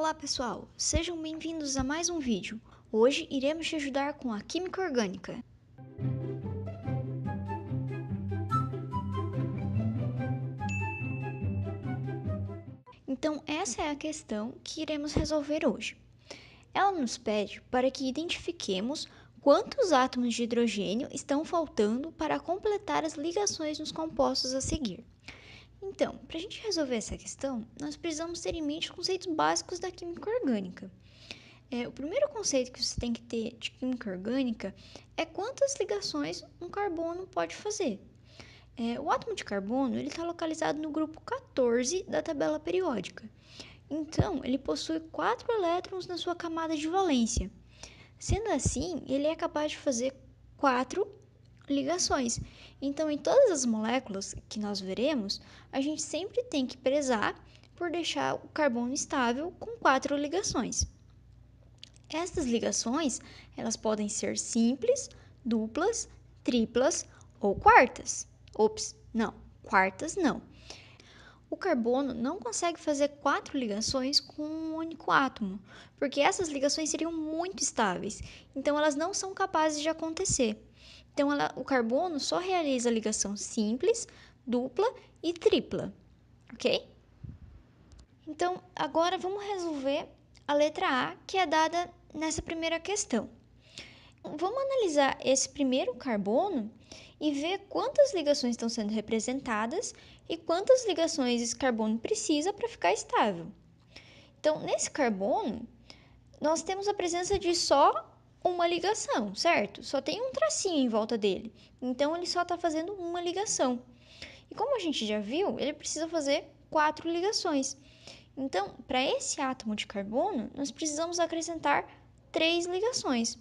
Olá pessoal, sejam bem-vindos a mais um vídeo. Hoje iremos te ajudar com a química orgânica. Então essa é a questão que iremos resolver hoje. Ela nos pede para que identifiquemos quantos átomos de hidrogênio estão faltando para completar as ligações nos compostos a seguir. Então, para a gente resolver essa questão, nós precisamos ter em mente os conceitos básicos da química orgânica. O primeiro conceito que você tem que ter de química orgânica é quantas ligações um carbono pode fazer. O átomo de carbono está localizado no grupo 14 da tabela periódica. Então, ele possui 4 elétrons na sua camada de valência. Sendo assim, ele é capaz de fazer 4 ligações. Então, em todas as moléculas que nós veremos, a gente sempre tem que prezar por deixar o carbono estável com 4 ligações. Estas ligações, elas podem ser simples, duplas, triplas ou quartas. Quartas não. O carbono não consegue fazer 4 ligações com um único átomo, porque essas ligações seriam muito estáveis, então elas não são capazes de acontecer. Então, o carbono só realiza ligação simples, dupla e tripla, ok? Então, agora vamos resolver a letra A, que é dada nessa primeira questão. Vamos analisar esse primeiro carbono e ver quantas ligações estão sendo representadas e quantas ligações esse carbono precisa para ficar estável. Então, nesse carbono, nós temos a presença de só uma ligação, certo? Só tem um tracinho em volta dele. Então, ele só está fazendo uma ligação. E como a gente já viu, ele precisa fazer 4 ligações. Então, para esse átomo de carbono, nós precisamos acrescentar 3 ligações.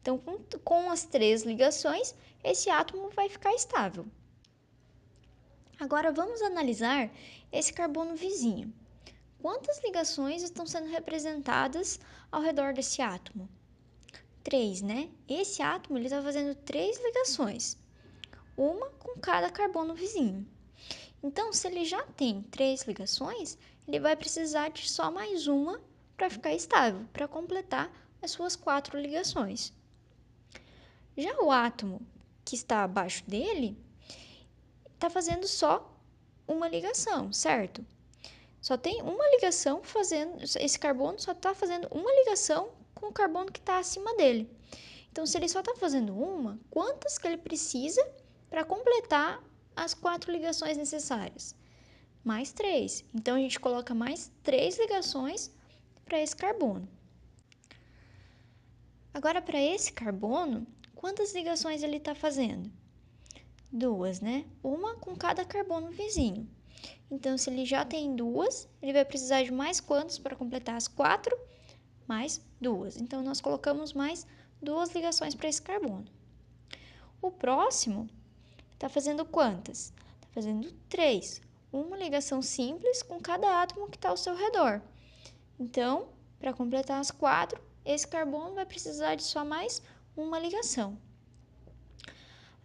Então, com as 3 ligações, esse átomo vai ficar estável. Agora, vamos analisar esse carbono vizinho. Quantas ligações estão sendo representadas ao redor desse átomo? 3, né? Esse átomo está fazendo 3 ligações, uma com cada carbono vizinho. Então, se ele já tem 3 ligações, ele vai precisar de só mais uma para ficar estável, para completar as suas 4 ligações. Já o átomo que está abaixo dele está fazendo só uma ligação, certo? Só tem uma ligação fazendo, esse carbono só está fazendo uma ligação com o carbono que está acima dele. Então, se ele só está fazendo uma, quantas que ele precisa para completar as 4 ligações necessárias? Mais 3. Então, a gente coloca mais 3 ligações para esse carbono. Agora, para esse carbono, quantas ligações ele está fazendo? 2, né? Uma com cada carbono vizinho. Então, se ele já tem 2, ele vai precisar de mais quantas para completar as 4? Mais 2. Então, nós colocamos mais 2 ligações para esse carbono. O próximo está fazendo quantas? Está fazendo 3. Uma ligação simples com cada átomo que está ao seu redor. Então, para completar as 4, esse carbono vai precisar de só mais uma ligação.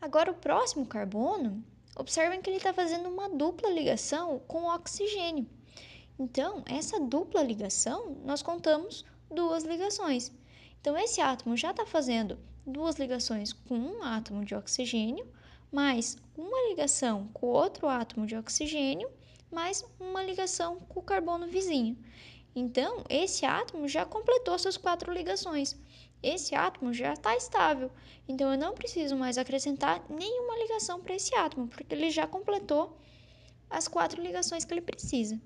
Agora, o próximo carbono, observem que ele está fazendo uma dupla ligação com o oxigênio. Então, essa dupla ligação, nós contamos 2 ligações. Então, esse átomo já está fazendo 2 ligações com um átomo de oxigênio, mais uma ligação com outro átomo de oxigênio, mais uma ligação com o carbono vizinho. Então, esse átomo já completou suas 4 ligações. Esse átomo já está estável. Então, eu não preciso mais acrescentar nenhuma ligação para esse átomo, porque ele já completou as 4 ligações que ele precisa.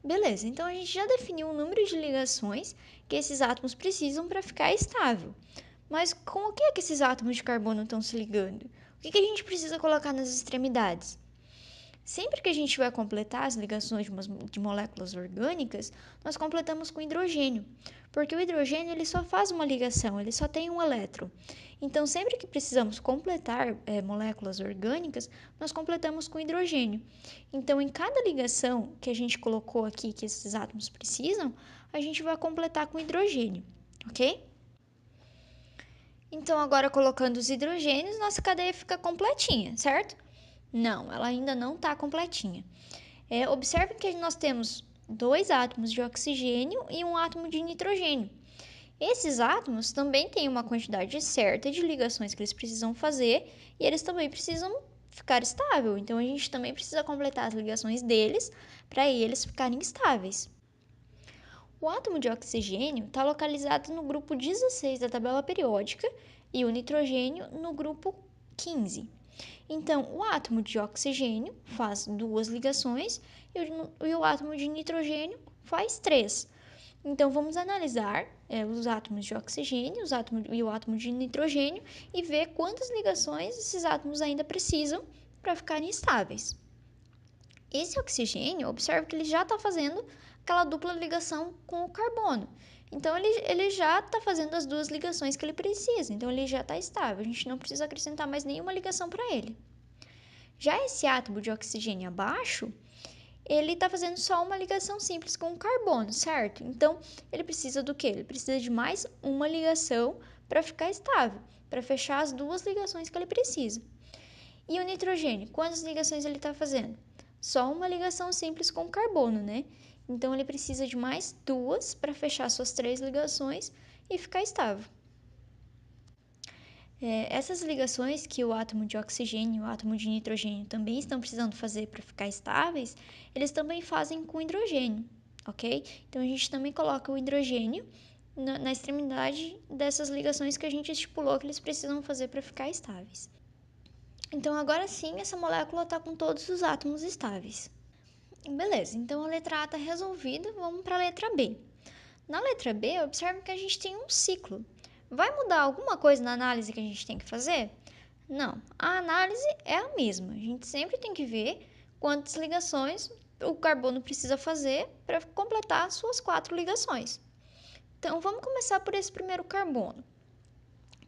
Beleza, então a gente já definiu o número de ligações que esses átomos precisam para ficar estável. Mas com o que é que esses átomos de carbono estão se ligando? O que a gente precisa colocar nas extremidades? Sempre que a gente vai completar as ligações de moléculas orgânicas, nós completamos com hidrogênio, porque o hidrogênio ele só faz uma ligação, ele só tem um elétron. Então, sempre que precisamos completar moléculas orgânicas, nós completamos com hidrogênio. Então, em cada ligação que a gente colocou aqui que esses átomos precisam, a gente vai completar com hidrogênio, ok? Então, agora colocando os hidrogênios, nossa cadeia fica completinha, certo? Não, ela ainda não está completinha. Observe que nós temos 2 átomos de oxigênio e um átomo de nitrogênio. Esses átomos também têm uma quantidade certa de ligações que eles precisam fazer e eles também precisam ficar estável. Então a gente também precisa completar as ligações deles para eles ficarem estáveis. O átomo de oxigênio está localizado no grupo 16 da tabela periódica e o nitrogênio no grupo 15. Então, o átomo de oxigênio faz 2 ligações e o átomo de nitrogênio faz 3. Então, vamos analisar os átomos de oxigênio e o átomo de nitrogênio e ver quantas ligações esses átomos ainda precisam para ficarem estáveis. Esse oxigênio, observe que ele já está fazendo aquela dupla ligação com o carbono. Então, ele já está fazendo as 2 ligações que ele precisa. Então, ele já está estável. A gente não precisa acrescentar mais nenhuma ligação para ele. Já esse átomo de oxigênio abaixo, ele está fazendo só uma ligação simples com o carbono, certo? Então, ele precisa do quê? Ele precisa de mais uma ligação para ficar estável, para fechar as 2 ligações que ele precisa. E o nitrogênio, quantas ligações ele está fazendo? Só uma ligação simples com o carbono, né? Então, ele precisa de mais 2 para fechar suas 3 ligações e ficar estável. Essas ligações que o átomo de oxigênio e o átomo de nitrogênio também estão precisando fazer para ficar estáveis, eles também fazem com hidrogênio, ok? Então, a gente também coloca o hidrogênio na extremidade dessas ligações que a gente estipulou que eles precisam fazer para ficar estáveis. Então, agora sim, essa molécula está com todos os átomos estáveis. Beleza, então a letra A está resolvida, vamos para a letra B. Na letra B, observe que a gente tem um ciclo. Vai mudar alguma coisa na análise que a gente tem que fazer? Não, a análise é a mesma. A gente sempre tem que ver quantas ligações o carbono precisa fazer para completar suas 4 ligações. Então, vamos começar por esse primeiro carbono.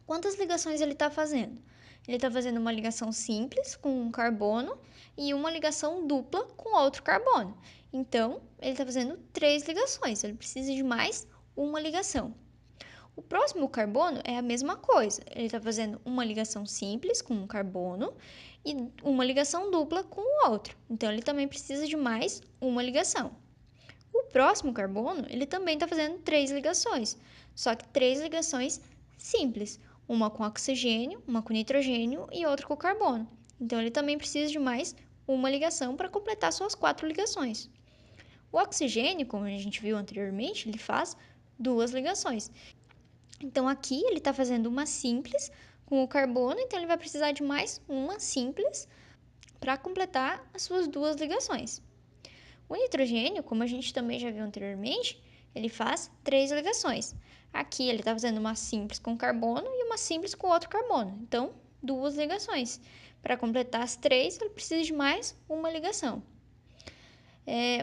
Quantas ligações ele está fazendo? Ele está fazendo uma ligação simples com um carbono e uma ligação dupla com outro carbono. Então, ele está fazendo 3 ligações. Ele precisa de mais uma ligação. O próximo carbono é a mesma coisa. Ele está fazendo uma ligação simples com um carbono e uma ligação dupla com o outro. Então, ele também precisa de mais uma ligação. O próximo carbono, ele também está fazendo 3 ligações, só que 3 ligações simples. Uma com oxigênio, uma com nitrogênio e outra com carbono. Então, ele também precisa de mais uma ligação para completar suas 4 ligações. O oxigênio, como a gente viu anteriormente, ele faz 2 ligações. Então, aqui ele está fazendo uma simples com o carbono, então ele vai precisar de mais uma simples para completar as suas 2 ligações. O nitrogênio, como a gente também já viu anteriormente, ele faz 3 ligações. Aqui ele está fazendo uma simples com carbono e uma simples com outro carbono. Então, 2 ligações. Para completar as 3, ele precisa de mais uma ligação.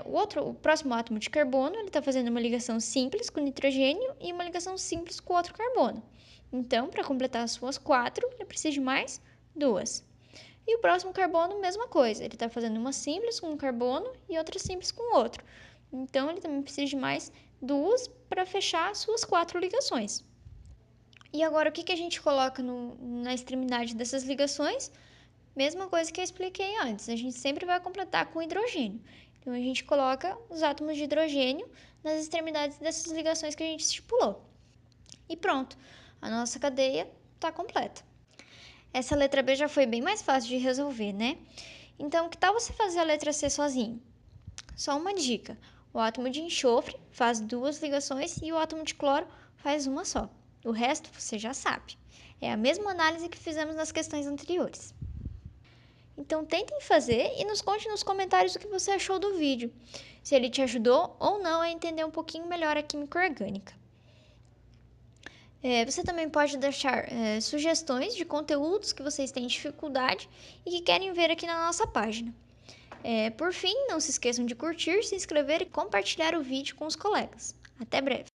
O próximo átomo de carbono, ele está fazendo uma ligação simples com nitrogênio e uma ligação simples com outro carbono. Então, para completar as suas 4, ele precisa de mais 2. E o próximo carbono, mesma coisa. Ele está fazendo uma simples com um carbono e outra simples com outro. Então, ele também precisa de mais 2 para fechar as suas 4 ligações. E agora, o que a gente coloca na extremidade dessas ligações? Mesma coisa que eu expliquei antes. A gente sempre vai completar com hidrogênio. Então, a gente coloca os átomos de hidrogênio nas extremidades dessas ligações que a gente estipulou. E pronto, a nossa cadeia está completa. Essa letra B já foi bem mais fácil de resolver, né? Então, que tal você fazer a letra C sozinho? Só uma dica: o átomo de enxofre faz 2 ligações e o átomo de cloro faz uma só. O resto você já sabe. É a mesma análise que fizemos nas questões anteriores. Então, tentem fazer e nos conte nos comentários o que você achou do vídeo, se ele te ajudou ou não a entender um pouquinho melhor a química orgânica. Você também pode deixar sugestões de conteúdos que vocês têm dificuldade e que querem ver aqui na nossa página. Por fim, não se esqueçam de curtir, se inscrever e compartilhar o vídeo com os colegas. Até breve!